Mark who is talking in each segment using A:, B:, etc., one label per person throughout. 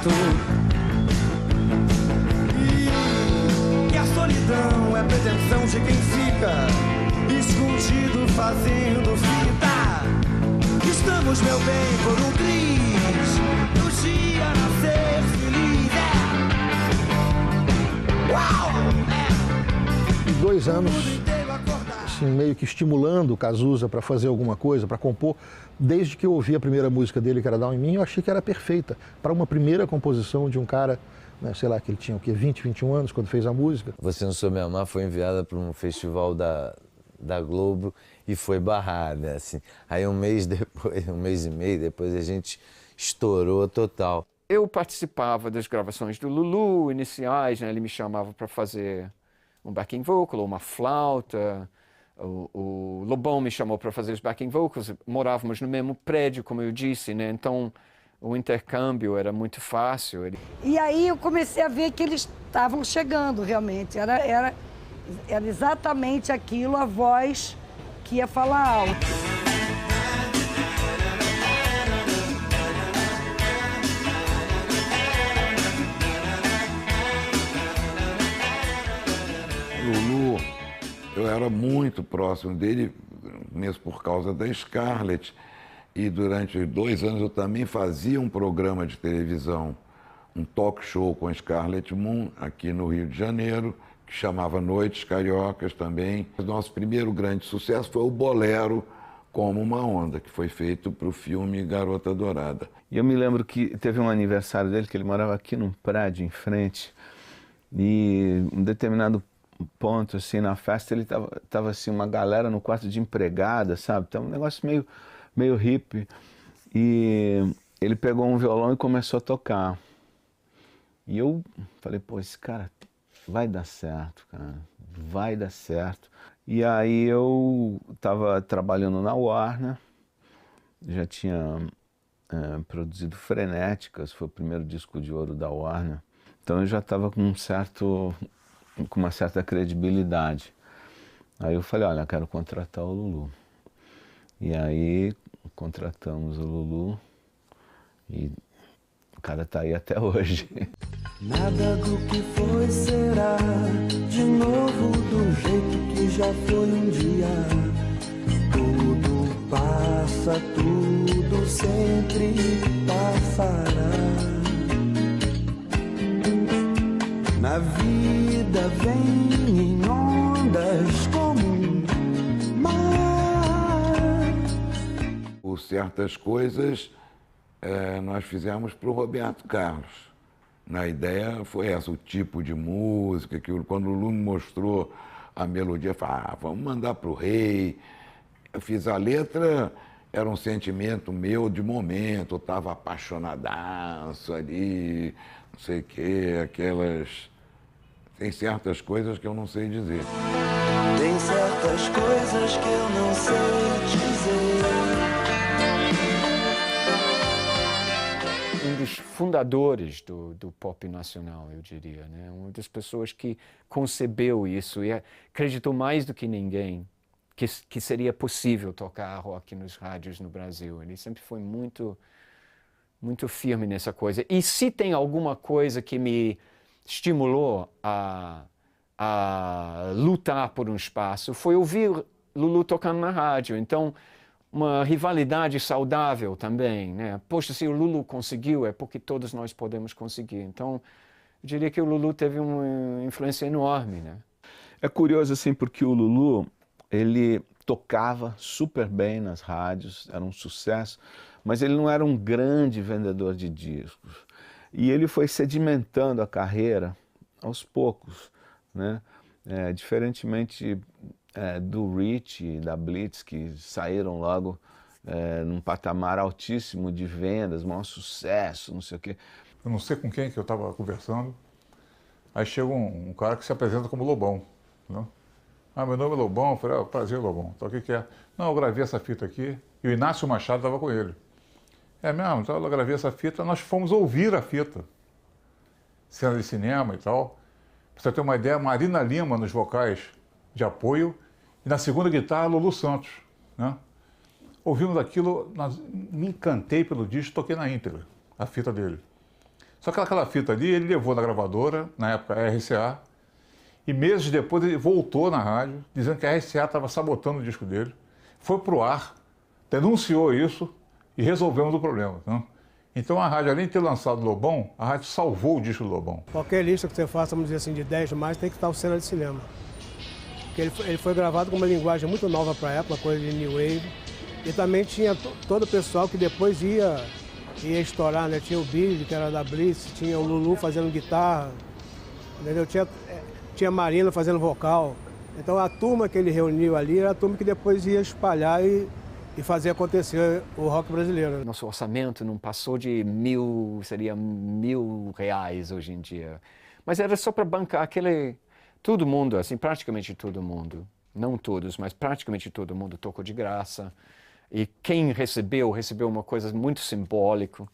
A: certo. E a solidão é pretensão de quem fica escondido fazendo fita. Estamos, meu bem, por um triz do dia nascer feliz. Uau!
B: 2 anos, assim, meio que estimulando o Cazuza para fazer alguma coisa, para compor. Desde que eu ouvi a primeira música dele, que era Down em Mim, eu achei que era perfeita para uma primeira composição de um cara, né, sei lá, que ele tinha o quê, 20, 21 anos quando fez a música.
C: Você Não Soube Me Amar foi enviada para um festival da Globo e foi barrada, assim. Aí um mês depois, um mês e meio depois, a gente estourou total.
D: Eu participava das gravações do Lulu iniciais, né? Ele me chamava para fazer um backing vocal ou uma flauta. O Lobão me chamou para fazer os backing vocals. Morávamos no mesmo prédio, como eu disse, né? Então o intercâmbio era muito fácil.
E: E aí eu comecei a ver que eles estavam chegando realmente. Era exatamente aquilo, a voz que ia falar alto.
F: Lulu, eu era muito próximo dele, mesmo por causa da Scarlett. E durante 2 anos eu também fazia um programa de televisão, um talk show com a Scarlett Moon, aqui no Rio de Janeiro, que chamava Noites Cariocas também. O nosso primeiro grande sucesso foi o Bolero, Como uma Onda, que foi feito para o filme Garota Dourada.
G: E eu me lembro que teve um aniversário dele, que ele morava aqui num prédio em frente, e um determinado ponto, assim, na festa, ele tava assim, uma galera no quarto de empregada, sabe? Então, um negócio meio hippie. E ele pegou um violão e começou a tocar. E eu falei, pô, esse cara vai dar certo, cara, vai dar certo. E aí eu tava trabalhando na Warner, já tinha produzido Frenéticas, foi o primeiro disco de ouro da Warner. Então eu já estava com uma certa credibilidade. Aí eu falei, olha, eu quero contratar o Lulu. E aí contratamos o Lulu e o cara tá aí até hoje.
A: Nada do que foi será de novo do jeito que já foi um dia. Tudo passa, tudo sempre passará. Na vida vem em ondas como um mar.
F: Por certas coisas nós fizemos para o Roberto Carlos. Na ideia foi essa, o tipo de música, que quando o Lulu me mostrou a melodia, eu falei, vamos mandar para o Rei. Eu fiz a letra, era um sentimento meu de momento, eu estava apaixonadaço ali, não sei o quê, aquelas... Tem certas coisas que eu não sei dizer.
A: Tem certas coisas que eu não sei dizer.
D: Um dos fundadores do pop nacional, eu diria, né? Uma das pessoas que concebeu isso e acreditou mais do que ninguém que seria possível tocar rock nos rádios no Brasil. Ele sempre foi muito, muito firme nessa coisa. E se tem alguma coisa que me estimulou a lutar por um espaço, foi ouvir Lulu tocando na rádio. Então, uma rivalidade saudável também, né? Poxa, se o Lulu conseguiu, é porque todos nós podemos conseguir. Então, eu diria que o Lulu teve uma influência enorme, né?
G: É curioso, assim, porque o Lulu, ele tocava super bem nas rádios, era um sucesso, mas ele não era um grande vendedor de discos. E ele foi sedimentando a carreira aos poucos, né? Diferentemente do Rich e da Blitz, que saíram logo num patamar altíssimo de vendas, maior sucesso, não sei o quê.
H: Eu não sei com quem que eu estava conversando, aí chega um cara que se apresenta como Lobão, né? Meu nome é Lobão. Eu falei, prazer, Lobão. Então o que é? Não, eu gravei essa fita aqui e o Inácio Machado estava com ele. É mesmo? Então eu gravei essa fita, nós fomos ouvir a fita. Cena de cinema e tal. Pra você ter uma ideia, Marina Lima nos vocais de apoio e na segunda guitarra, Lulu Santos, né? Ouvimos aquilo, me encantei pelo disco, toquei na íntegra, a fita dele. Só que aquela fita ali ele levou na gravadora, na época RCA, e meses depois ele voltou na rádio, dizendo que a RCA estava sabotando o disco dele, foi pro ar, denunciou isso e resolvemos o problema. Né? Então a rádio, além de ter lançado o Lobão, a rádio salvou o disco do Lobão.
I: Qualquer lista que você faça, vamos dizer assim, de 10 mais, tem que estar o cena de cinema. Porque ele foi gravado com uma linguagem muito nova para a época, coisa de New Wave. E também tinha todo o pessoal que depois ia estourar, né? Tinha o Billy, que era da Blitz, tinha o Lulu fazendo guitarra, entendeu? Tinha a Marina fazendo vocal. Então a turma que ele reuniu ali era a turma que depois ia espalhar e fazer acontecer o rock brasileiro.
D: Nosso orçamento não passou de seria R$1.000 hoje em dia. Mas era só para bancar todo mundo, assim, praticamente todo mundo. Não todos, mas praticamente todo mundo tocou de graça. E quem recebeu uma coisa muito simbólica.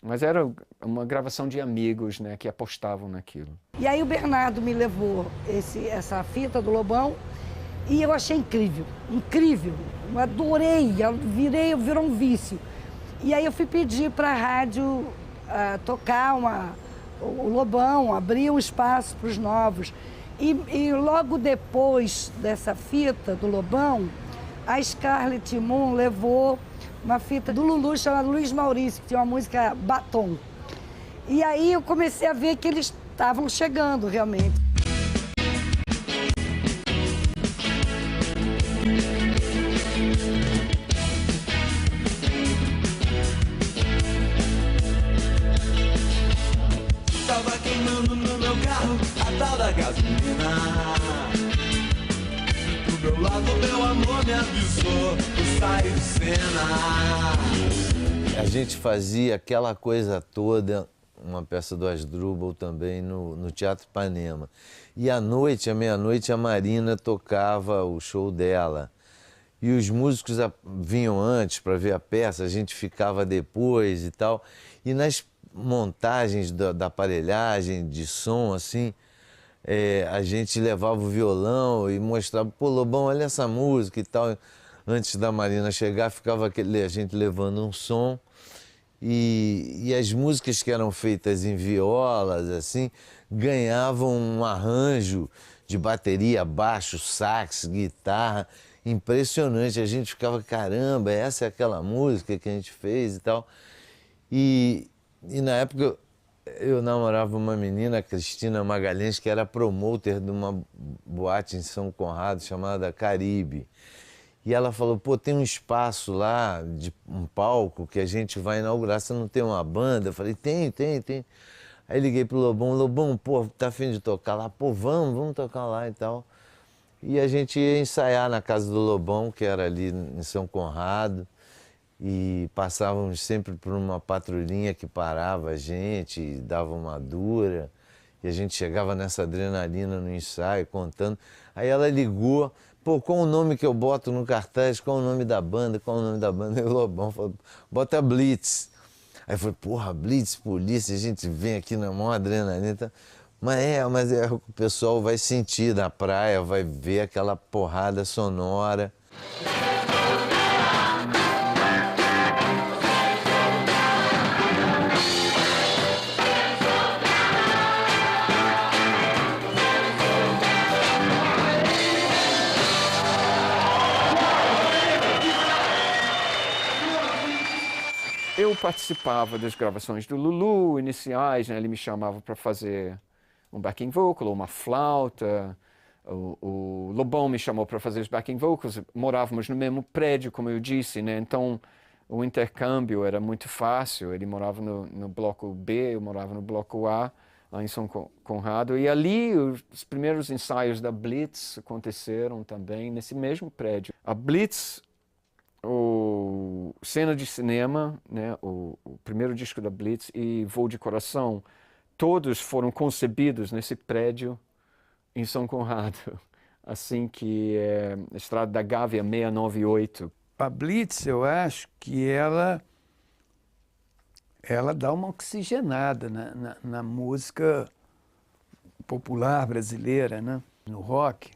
D: Mas era uma gravação de amigos, né, que apostavam naquilo.
E: E aí o Bernardo me levou essa fita do Lobão e eu achei incrível, incrível. Eu adorei, virou um vício. E aí eu fui pedir para a rádio tocar o Lobão, abrir um espaço para os novos. E logo depois dessa fita do Lobão, a Scarlett Moon levou uma fita do Lulu chamada Luiz Maurício, que tinha uma música Batom. E aí eu comecei a ver que eles estavam chegando realmente.
A: Tava queimando no meu carro a tal da gasolina. Do meu lado, meu amor me avisou, eu saí de cena.
C: A gente fazia aquela coisa toda, uma peça do Asdrubal também, no Teatro Ipanema. E à noite, à meia-noite, a Marina tocava o show dela. E os músicos vinham antes para ver a peça, a gente ficava depois e tal. E nas montagens da aparelhagem, de som, assim, a gente levava o violão e mostrava, pô, Lobão, olha essa música e tal. Antes da Marina chegar, ficava a gente levando um som. E as músicas que eram feitas em violas, assim, ganhavam um arranjo de bateria, baixo, sax, guitarra, impressionante. A gente ficava, caramba, essa é aquela música que a gente fez e tal. E na época eu namorava uma menina, Cristina Magalhães, que era promoter de uma boate em São Conrado chamada Caribe. E ela falou, pô, tem um espaço lá, de um palco, que a gente vai inaugurar, você não tem uma banda? Eu falei, tem. Aí liguei pro Lobão, pô, tá afim de tocar lá? Pô, vamos tocar lá e tal. E a gente ia ensaiar na casa do Lobão, que era ali em São Conrado, e passávamos sempre por uma patrulhinha que parava a gente, dava uma dura, e a gente chegava nessa adrenalina no ensaio, contando. Aí ela ligou, pô, qual o nome que eu boto no cartaz, qual o nome da banda, E o Lobão falou, bota Blitz. Aí eu falei, porra, Blitz, polícia, a gente vem aqui na maior adrenalina. Mas o pessoal vai sentir na praia, vai ver aquela porrada sonora.
D: Eu participava das gravações do Lulu, iniciais, né? Ele me chamava para fazer um backing vocal, ou uma flauta. O Lobão me chamou para fazer os backing vocals. Morávamos no mesmo prédio, como eu disse, né? Então o intercâmbio era muito fácil. Ele morava no bloco B, eu morava no bloco A, lá em São Conrado. E ali os primeiros ensaios da Blitz aconteceram também nesse mesmo prédio. A Blitz, o Cena de Cinema, né, o primeiro disco da Blitz, e Voo de Coração, todos foram concebidos nesse prédio em São Conrado, assim que é a Estrada da Gávea 698.
J: A Blitz, eu acho que ela dá uma oxigenada na música popular brasileira, né, no rock.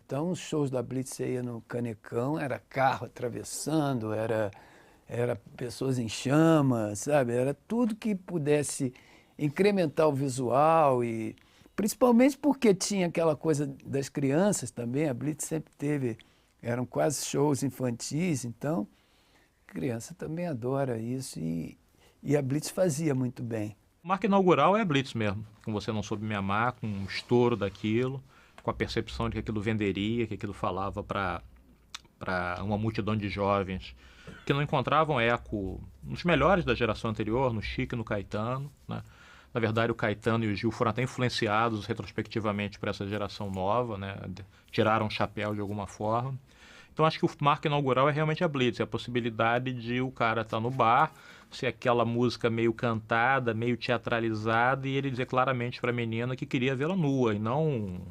J: Então, os shows da Blitz, você ia no Canecão, era carro atravessando, era pessoas em chamas, sabe? Era tudo que pudesse incrementar o visual e principalmente porque tinha aquela coisa das crianças também, a Blitz sempre teve, eram quase shows infantis, então a criança também adora isso e a Blitz fazia muito bem.
K: O marco inaugural é a Blitz mesmo, com Você Não Soube Me Amar, com o estouro daquilo, com a percepção de que aquilo venderia, que aquilo falava para uma multidão de jovens que não encontravam eco nos melhores da geração anterior, no Chico e no Caetano, né? Na verdade, o Caetano e o Gil foram até influenciados retrospectivamente por essa geração nova, né? Tiraram o chapéu de alguma forma. Então, acho que o marco inaugural é realmente a Blitz, é a possibilidade de o cara estar no bar, ser aquela música meio cantada, meio teatralizada, e ele dizer claramente para a menina que queria vê-la nua, e não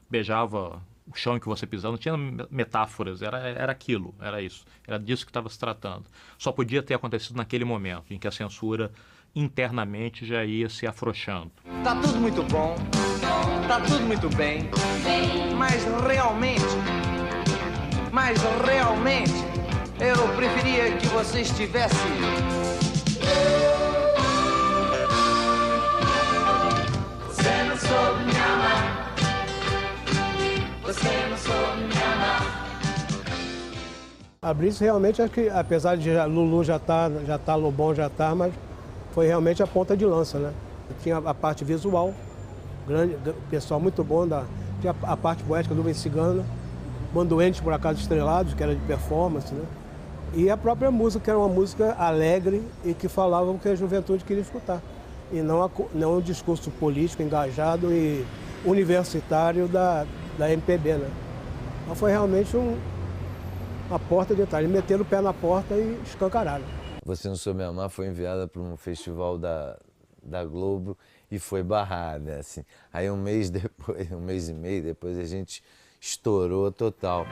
K: beijava o chão em que você pisava, não tinha metáforas, era aquilo, era isso, era disso que estava se tratando. Só podia ter acontecido naquele momento, em que a censura internamente já ia se afrouxando.
A: Tá tudo muito bom, tá tudo muito bem, mas realmente, eu preferia que você estivesse... Você não soube me amar, você não soube me amar.
I: A Blitz realmente, acho que apesar de Lulu já tá, Lobão já tá, mas foi realmente a ponta de lança, né? Tinha a parte visual, grande, pessoal muito bom, tinha a parte poética do Nuvem Cigana, Mandoentes por Acaso Estrelados, que era de performance, né? E a própria música, que era uma música alegre e que falava o que a juventude queria escutar. E não um discurso político engajado e universitário da MPB, né? Então foi realmente uma porta de entrada. Eles meteram o pé na porta e escancararam.
C: Você Não Soube Me Amar foi enviada para um festival da Globo e foi barrada, assim. Aí um mês e meio depois, a gente estourou total.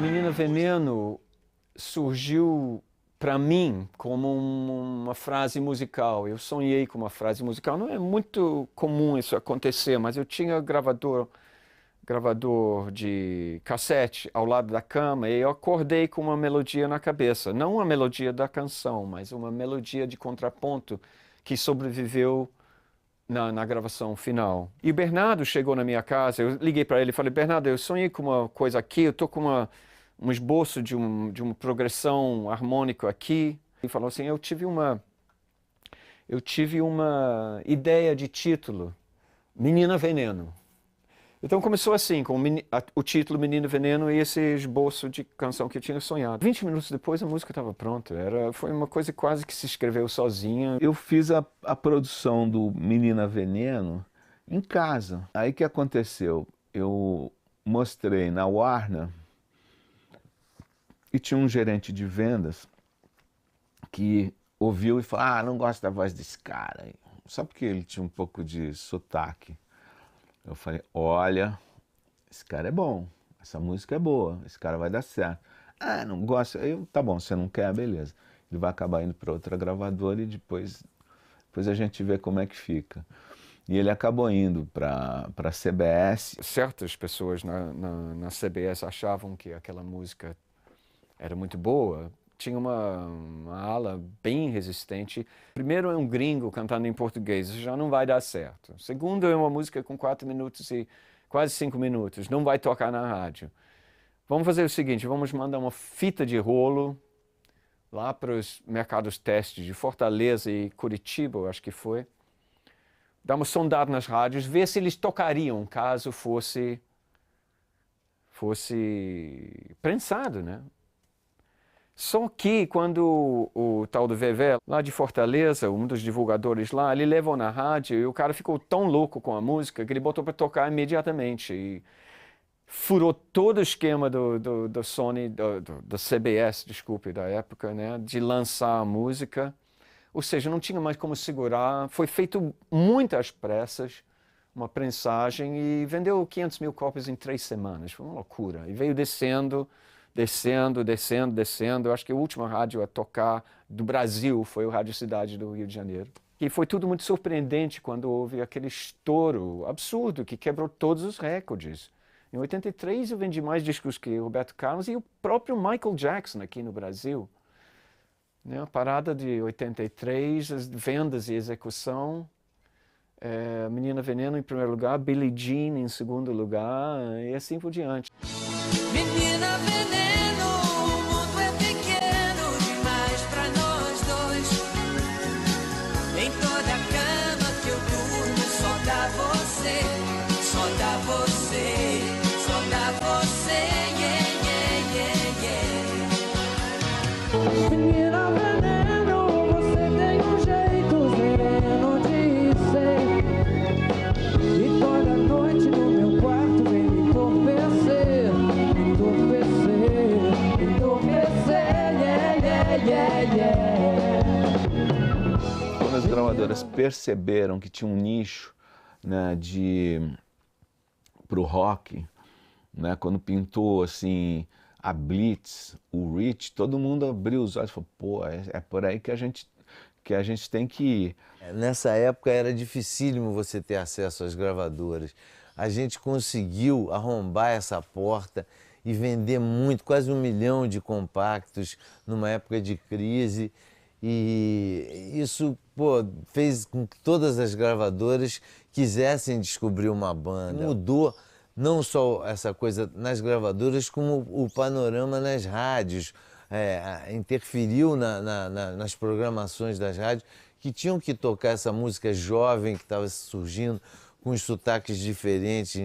D: Menina Veneno surgiu para mim como uma frase musical. Eu sonhei com uma frase musical. Não é muito comum isso acontecer, mas eu tinha gravador de cassete ao lado da cama e eu acordei com uma melodia na cabeça. Não uma melodia da canção, mas uma melodia de contraponto que sobreviveu na gravação final. E o Bernardo chegou na minha casa, eu liguei para ele e falei: Bernardo, eu sonhei com uma coisa aqui, eu estou com um esboço de uma progressão harmônica aqui. Ele falou assim: eu tive uma ideia de título, Menina Veneno. Então começou assim, com o título Menino Veneno e esse esboço de canção que eu tinha sonhado. 20 minutos depois a música estava pronta, foi uma coisa quase que se escreveu sozinha.
G: Eu fiz a produção do Menina Veneno em casa. Aí o que aconteceu? Eu mostrei na Warner e tinha um gerente de vendas que ouviu e falou: não gosto da voz desse cara. Só porque ele tinha um pouco de sotaque. Eu falei: olha, esse cara é bom, essa música é boa, esse cara vai dar certo. Não gosta. Tá bom, você não quer, beleza. Ele vai acabar indo para outra gravadora e depois a gente vê como é que fica. E ele acabou indo para a CBS.
D: Certas pessoas na CBS achavam que aquela música era muito boa. Tinha uma ala bem resistente. Primeiro é um gringo cantando em português, já não vai dar certo. Segundo é uma música com 4 minutos e quase 5 minutos, não vai tocar na rádio. Vamos fazer o seguinte, vamos mandar uma fita de rolo lá para os mercados testes de Fortaleza e Curitiba, eu acho que foi. Dar uma sondada nas rádios, ver se eles tocariam caso fosse prensado, né? Só que quando o tal do Vevé, lá de Fortaleza, um dos divulgadores lá, ele levou na rádio e o cara ficou tão louco com a música que ele botou para tocar imediatamente. E furou todo o esquema do Sony, da CBS, desculpe, da época, né, de lançar a música. Ou seja, não tinha mais como segurar. Foi feito muitas pressas, uma prensagem, e vendeu 500 mil cópias em 3 semanas. Foi uma loucura. E veio descendo. Eu acho que a última rádio a tocar do Brasil foi o Rádio Cidade do Rio de Janeiro. E foi tudo muito surpreendente quando houve aquele estouro absurdo que quebrou todos os recordes. Em 83 eu vendi mais discos que Roberto Carlos e o próprio Michael Jackson aqui no Brasil. Né? A parada de 83, as vendas e execução, Menina Veneno em primeiro lugar, Billie Jean em segundo lugar e assim por diante.
A: Menina Veneno, o mundo é pequeno demais pra nós dois. Em toda a cama que eu durmo só dá você, só dá você, só dá você, yeah, yeah, yeah, yeah. Menina Veneno, você tem um jeito sereno de ser. E toda noite no meu quarto vem me entorpecer, yeah, yeah, yeah, yeah.
G: Quando as gravadoras perceberam que tinha um nicho, né, pro rock, né, quando pintou assim a Blitz, o Rich, todo mundo abriu os olhos e falou, pô, é por aí que a gente tem que ir.
C: Nessa época era dificílimo você ter acesso às gravadoras. A gente conseguiu arrombar essa porta e vender muito, quase 1 milhão de compactos numa época de crise. E isso, pô, fez com que todas as gravadoras quisessem descobrir uma banda. Mudou não só essa coisa nas gravadoras, como o panorama nas rádios. Interferiu nas programações das rádios, que tinham que tocar essa música jovem que estava surgindo, com os sotaques diferentes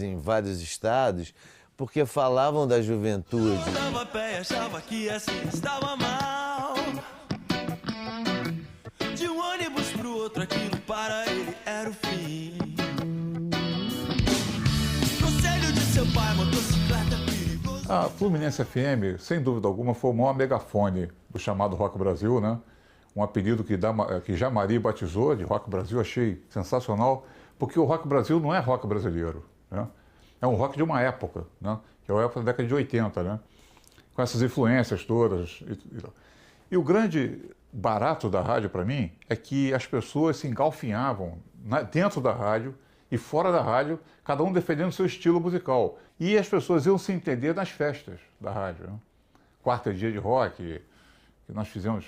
C: em vários estados, porque falavam da juventude.
A: Estava a pé, achava que assim estava mal. De um ônibus pro outro, aquilo para ele era o fim. Conselho de seu pai, motocicleta perigoso.
H: A Fluminense FM, sem dúvida alguma, foi o maior megafone do chamado Rock Brasil, né? Um apelido que Jamari batizou de Rock Brasil, achei sensacional, porque o Rock Brasil não é rock brasileiro, né? É um rock de uma época, né? Que é a época da década de 80, né? Com essas influências todas. E o grande barato da rádio, para mim, é que as pessoas se engalfinhavam dentro da rádio e fora da rádio, cada um defendendo seu estilo musical. E as pessoas iam se entender nas festas da rádio, né? Quarta dia de rock, que nós fizemos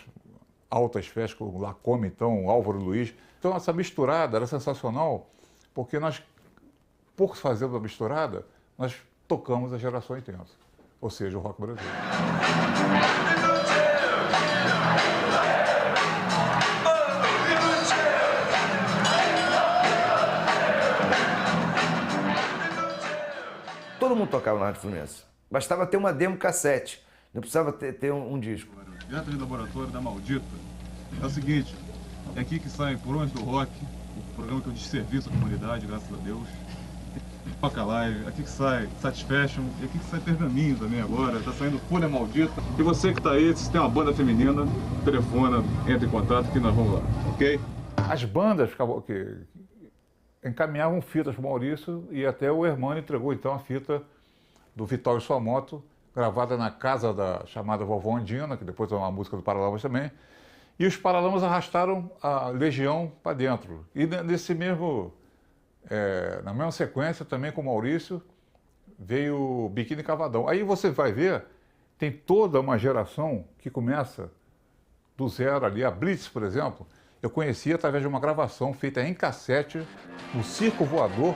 H: altas festas com o Lacome, então, o Álvaro Luiz. Então, essa misturada era sensacional, porque nós, por fazer a misturada, nós tocamos a geração 80, ou seja, o rock brasileiro.
L: Todo mundo tocava na Rádio Fluminense. Bastava ter uma demo cassete, não precisava ter um disco.
M: Direto de laboratório da Maldita. É o seguinte, é aqui que sai Por Onde do Rock, o programa que eu desserviço à comunidade, graças a Deus. Toca Live, aqui que sai Satisfaction, e aqui que sai Pergaminho também agora, tá saindo Folha Maldita. E você que tá aí, se tem uma banda feminina, telefona, entra em contato que nós vamos lá, ok?
H: As bandas que encaminhavam fitas para o Maurício e até o Hermano entregou então a fita do Vital e Sua Moto, gravada na casa da chamada Vovó Andina, que depois é uma música do Paralamas também, e os Paralamas arrastaram a Legião para dentro. E nesse mesmo, na mesma sequência também com o Maurício, veio o Biquíni Cavadão. Aí você vai ver, tem toda uma geração que começa do zero ali. A Blitz, por exemplo, eu conheci através de uma gravação feita em cassete no Circo Voador.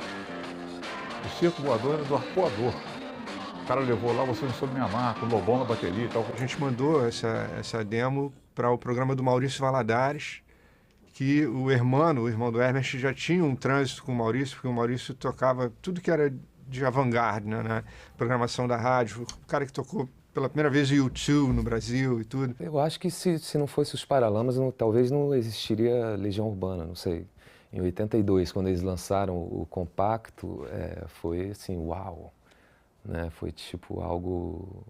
H: O Circo Voador era do Arpoador. O cara levou lá Você Não Soube Me Amar, com o Lobão na bateria e tal.
N: A gente mandou essa demo para o programa do Maurício Valadares, que o irmão do Hermes, já tinha um trânsito com o Maurício, porque o Maurício tocava tudo que era de avant-garde, né, na programação da rádio. O cara que tocou pela primeira vez o U2 no Brasil e tudo.
O: Eu acho que se não fosse os Paralamas, talvez não existiria Legião Urbana, não sei. Em 82, quando eles lançaram o compacto, foi assim, uau! Né? Foi tipo algo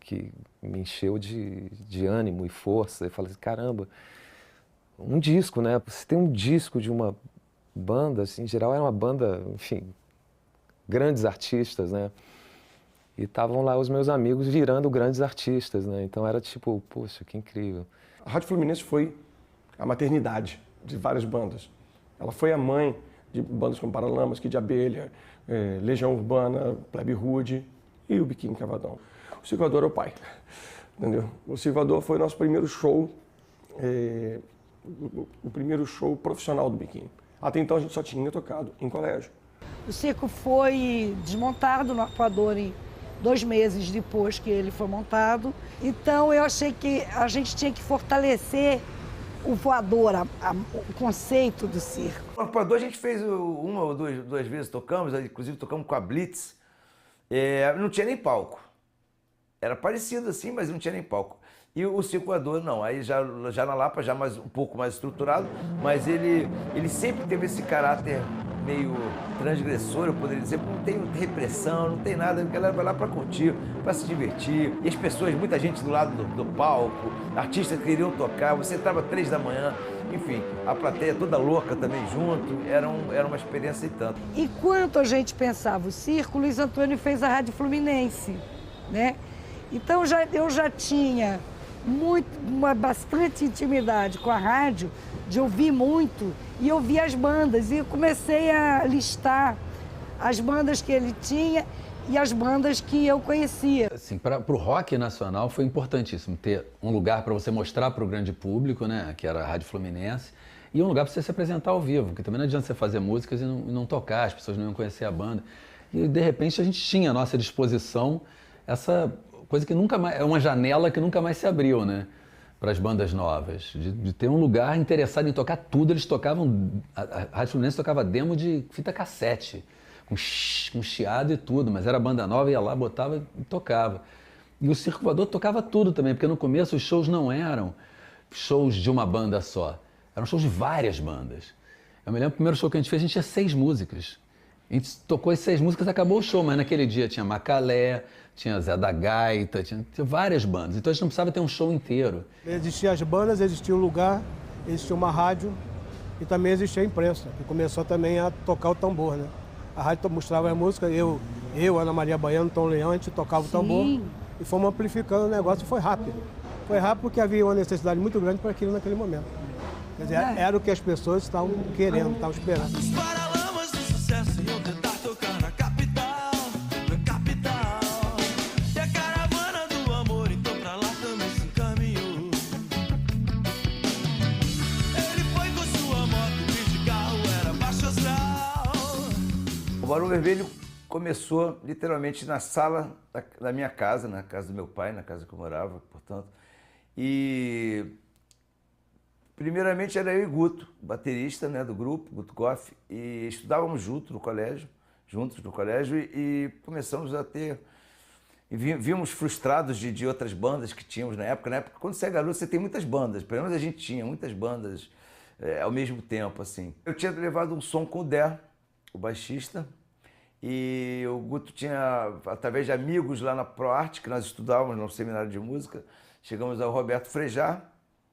O: que me encheu de ânimo e força. Eu falei assim, caramba, um disco, né? Você tem um disco de uma banda, assim, em geral era uma banda, enfim, grandes artistas, né? E estavam lá os meus amigos virando grandes artistas, né? Então era tipo, poxa, que incrível.
P: A Rádio Fluminense foi a maternidade de várias bandas. Ela foi a mãe de bandas como Paralamas, Kid de Abelha, Legião Urbana, Plebe Rude e o Biquíni Cavadão. O Circo Voador é o pai, entendeu? O Circo Voador foi o nosso primeiro show, o primeiro show profissional do Biquíni. Até então a gente só tinha tocado em colégio.
E: O circo foi desmontado no Arpoador em 2 meses depois que ele foi montado. Então eu achei que a gente tinha que fortalecer o voador, o conceito do circo.
L: No Arpoador a gente fez uma ou duas vezes, tocamos, inclusive tocamos com a Blitz. Não tinha nem palco. Era parecido assim, mas não tinha nem palco. E o Circo Voador não, aí já na Lapa, já um pouco mais estruturado, mas ele sempre teve esse caráter meio transgressor, eu poderia dizer, porque não tem repressão, não tem nada, porque ela vai lá para curtir, para se divertir. E as pessoas, muita gente do lado do palco, artistas que queriam tocar, você entrava 3 da manhã, enfim, a plateia toda louca também junto, era uma experiência e tanto.
E: Enquanto a gente pensava o circo, o Luiz Antônio fez a Rádio Fluminense, né? Então eu já tinha bastante intimidade com a rádio, de ouvir muito e ouvir as bandas. E eu comecei a listar as bandas que ele tinha e as bandas que eu conhecia.
Q: Assim, para o rock nacional foi importantíssimo ter um lugar para você mostrar para o grande público, né, que era a Rádio Fluminense, e um lugar para você se apresentar ao vivo, porque também não adianta você fazer músicas e não tocar, as pessoas não iam conhecer a banda. E de repente a gente tinha à nossa disposição essa coisa que nunca mais, é uma janela que nunca mais se abriu, né, para as bandas novas, de ter um lugar interessado em tocar tudo. Eles tocavam, a Rádio Fluminense tocava demo de fita cassete, com chiado e tudo, mas era banda nova, ia lá, botava e tocava. E o Circo Voador tocava tudo também, porque no começo os shows não eram shows de uma banda só, eram shows de várias bandas. Eu me lembro, o primeiro show que a gente fez, a gente tinha 6 músicas. A gente tocou as 6 músicas, acabou o show, mas naquele dia tinha Macalé, tinha Zé da Gaita, tinha várias bandas. Então a gente não precisava ter um show inteiro.
I: Existiam as bandas, existia um lugar, existia uma rádio e também existia a imprensa, que começou também a tocar o tambor, né? A rádio mostrava as músicas, eu, Ana Maria Baiano, Tom Leão, a gente tocava o tambor e fomos amplificando o negócio e foi rápido. Foi rápido porque havia uma necessidade muito grande para aquilo naquele momento. Quer dizer, era o que as pessoas estavam querendo, estavam esperando.
L: O Barão Vermelho começou literalmente na sala da minha casa, na casa do meu pai, na casa que eu morava, portanto. E primeiramente era eu e Guto, baterista, né, do grupo, Guto Goff, e estudávamos juntos no colégio, e começamos a ter... E vimos frustrados de outras bandas que tínhamos na época. Na época, quando você é garoto, você tem muitas bandas, pelo menos a gente tinha muitas bandas ao mesmo tempo, assim. Eu tinha levado um som com o Dé, o baixista, e o Guto tinha, através de amigos lá na ProArte, que nós estudávamos no seminário de música, chegamos ao Roberto Frejá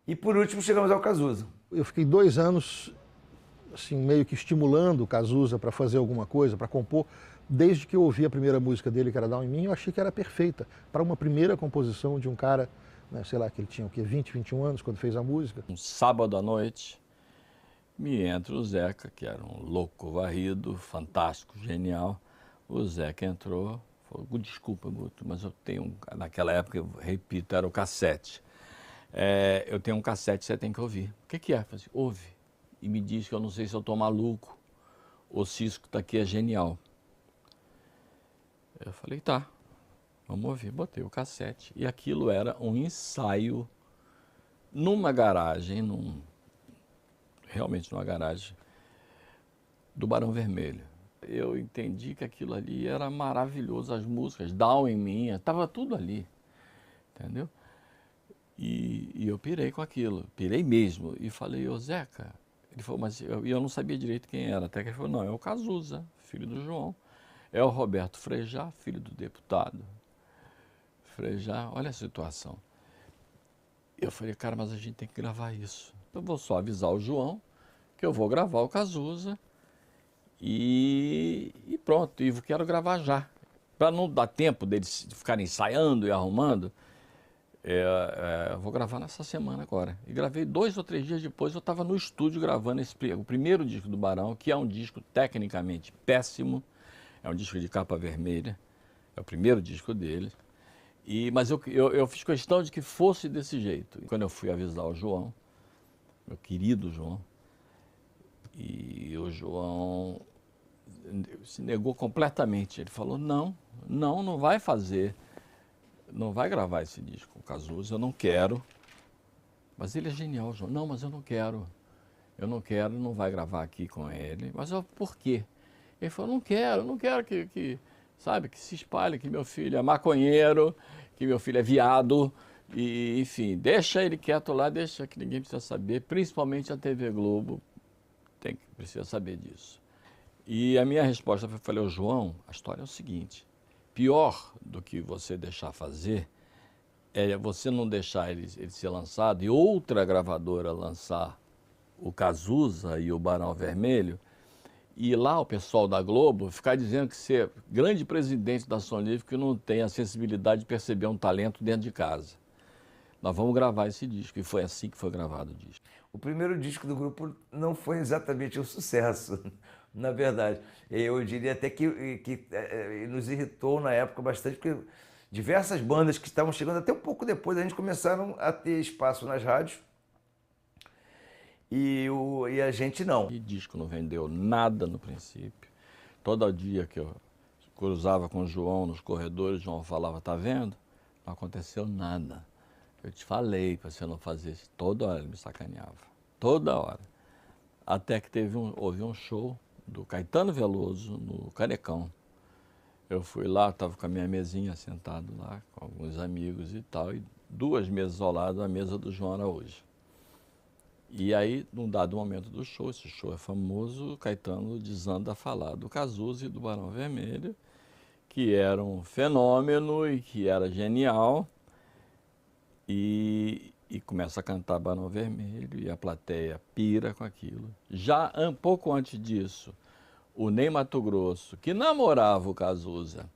L: e, por último, chegamos ao Cazuza.
B: Eu fiquei 2 anos, assim, meio que estimulando o Cazuza para fazer alguma coisa, para compor. Desde que eu ouvi a primeira música dele, que era Down em Mim, eu achei que era perfeita para uma primeira composição de um cara, né, sei lá, que ele tinha o quê, 20, 21 anos quando fez a música.
R: Um sábado à noite, me entra o Zeca, que era um louco varrido, fantástico, genial. O Zeca entrou, falou, desculpa, Guto, mas eu tenho, naquela época, eu repito, era o cassete. Eu tenho um cassete, você tem que ouvir. O que é? Eu falei, ouve. E me diz que eu não sei se eu tô maluco, o Cisco tá aqui, é genial. Eu falei, tá, vamos ouvir. Botei o cassete. E aquilo era um ensaio numa garagem, realmente numa garagem, do Barão Vermelho. Eu entendi que aquilo ali era maravilhoso, as músicas, Down em Mim, estava tudo ali, entendeu? E eu pirei com aquilo, pirei mesmo. E falei, ô Zeca, ele falou, mas eu não sabia direito quem era, até que ele falou, não, é o Cazuza, filho do João. É o Roberto Frejá, filho do deputado. Frejá, olha a situação. Eu falei, cara, mas a gente tem que gravar isso. Eu vou só avisar o João que eu vou gravar o Cazuza e pronto, e quero gravar já. Para não dar tempo deles ficarem ensaiando e arrumando, vou gravar nessa semana agora. E gravei 2 ou 3 dias depois, eu estava no estúdio gravando o primeiro disco do Barão, que é um disco tecnicamente péssimo, é um disco de capa vermelha, é o primeiro disco dele. Mas eu fiz questão de que fosse desse jeito. Quando eu fui avisar o João, meu querido João, e o João se negou completamente. Ele falou, não vai fazer, não vai gravar esse disco com o Cazuza, eu não quero. Mas ele é genial, João. Não, mas eu não quero, não vai gravar aqui com ele. Mas por quê? Ele falou, não quero que se espalhe que meu filho é maconheiro, que meu filho é viado, e enfim, deixa ele quieto lá, deixa que ninguém precisa saber, principalmente a TV Globo precisa saber disso. E a minha resposta foi, falei, João, a história é o seguinte, pior do que você deixar fazer é você não deixar ele ser lançado e outra gravadora lançar o Cazuza e o Barão Vermelho, e lá o pessoal da Globo ficar dizendo que você é grande presidente da Som Livre que não tem a sensibilidade de perceber um talento dentro de casa. Nós vamos gravar esse disco. E foi assim que foi gravado o disco.
L: O primeiro disco do grupo não foi exatamente um sucesso, na verdade. Eu diria até que nos irritou na época bastante, porque diversas bandas que estavam chegando até um pouco depois, a gente começaram a ter espaço nas rádios. E a gente não.
R: E disco não vendeu nada no princípio. Todo dia que eu cruzava com o João nos corredores, o João falava, tá vendo? Não aconteceu nada. Eu te falei para você não fazer isso. Toda hora ele me sacaneava. Toda hora. Até que houve um show do Caetano Veloso no Canecão. Eu fui lá, estava com a minha mesinha sentado lá, com alguns amigos e tal, e 2 mesas ao lado, a mesa do João Araújo. E aí, num dado momento do show, esse show é famoso, o Caetano desanda a falar do Cazuza e do Barão Vermelho, que era um fenômeno e que era genial, e começa a cantar Barão Vermelho e a plateia pira com aquilo. Já um pouco antes disso, o Ney Matogrosso, que namorava o Cazuza,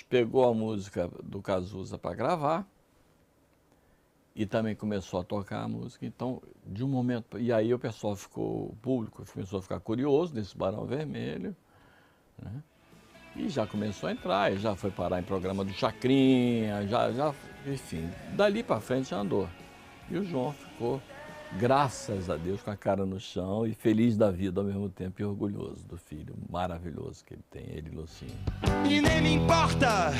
R: pegou a música do Cazuza para gravar, e também começou a tocar a música, então, de um momento... E aí o público começou a ficar curioso nesse Barão Vermelho, né? E já começou a entrar, e já foi parar em programa do Chacrinha, enfim, dali para frente andou. E o João ficou, graças a Deus, com a cara no chão e feliz da vida ao mesmo tempo e orgulhoso do filho maravilhoso que ele tem, ele e Lucinho.
A: E nem me importa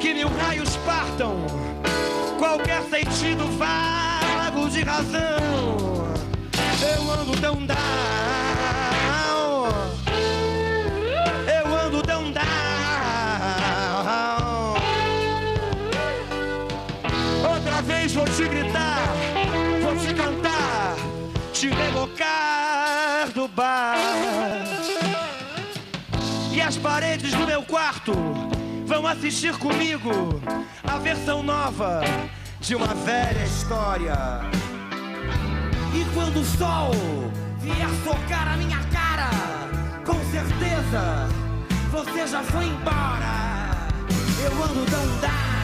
A: que 1000 raios partam, qualquer sentido vago de razão. Eu ando tão down, eu ando tão down. Outra vez vou te gritar, vou te cantar, te relocar do bar. E as paredes do meu quarto vão assistir comigo a versão nova de uma velha história. E quando o sol vier socar a minha cara, com certeza você já foi embora. Eu ando tão down.